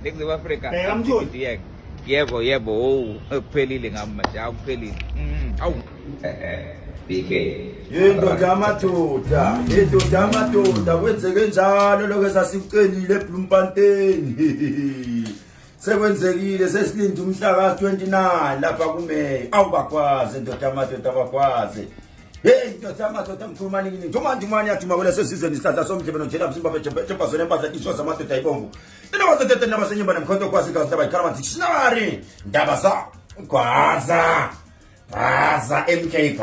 Nikuze Afrika. Bheka Yebo, kuphelile ngami manje, akuphelile. Awu. BK. Indoda amadoda kwenzeke njalo lokho esasikucelile eBloemfontein. Sekwenzekile sesilinde umhla ka-29 lapha kuMeya. Awubakwazi indoda amadoda abakwazi. Hey indoda amadoda mkhuluma nini? Njomanje yathuma kwela sesizweni isihlahla somdlebe nojela msimba bejempa zona empahla isho zamadoda ayibomvu. Inabazotethe nabasenyimba nemkhonto kwasi kazi abayikhala dictionary. Ndaba za ugwaze. Baza MK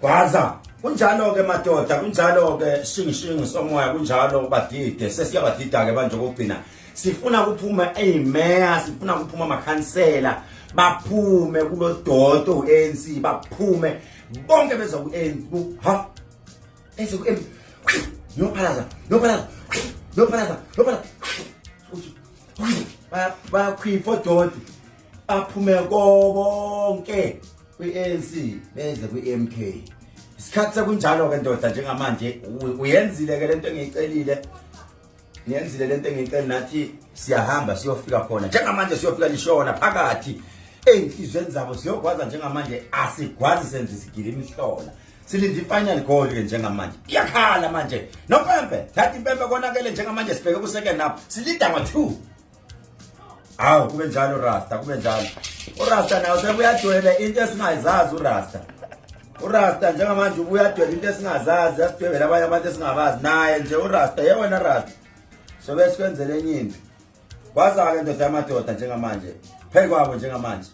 Gwaza. Kunjalo ke madoda, kunjalo ke shingishingi somoya, kunjalo badide. Sesiyabadida ke manje kokugcina. Sifuna kuphuma eMeya, sifuna kuphuma amakhansela, baphume kulododo uANC, baphume bonke beza kuANC. Ha? Ese ku Nophalaza. Bakhipha dodo. Baphume bonke kwiANC beze kwiMK. Isikhathi sekunjalo ke ndoda njengamanje uyenzile ke lento engiyicelile. Niyenzile lento engicela nathi siyahamba siyofika khona. Njengamanje siyofika lishona phakathi einhlizweni zabo siyogwaza njengamanje asigwazi senze sigile imihlola. Silinde ifinal goal ke njengamanje. Iyakhala manje. Nopempe, thatha impempe konakele njengamanje sibheke ku second half. Silida ngo2. Awu kube njalo uRASTA, kube njalo. uRASTA nawo sekuyadwela into esingayizazi uRASTA. uRASTA njengamanje ubuyadwela into esingazazi, asidwebela abanye abantu esingabazi naye nje uRASTA yewena RASTA. So bese kwenzele enye into. Kwaza ke ndoda amadoda njengamanje. Phekwabo njengamanje.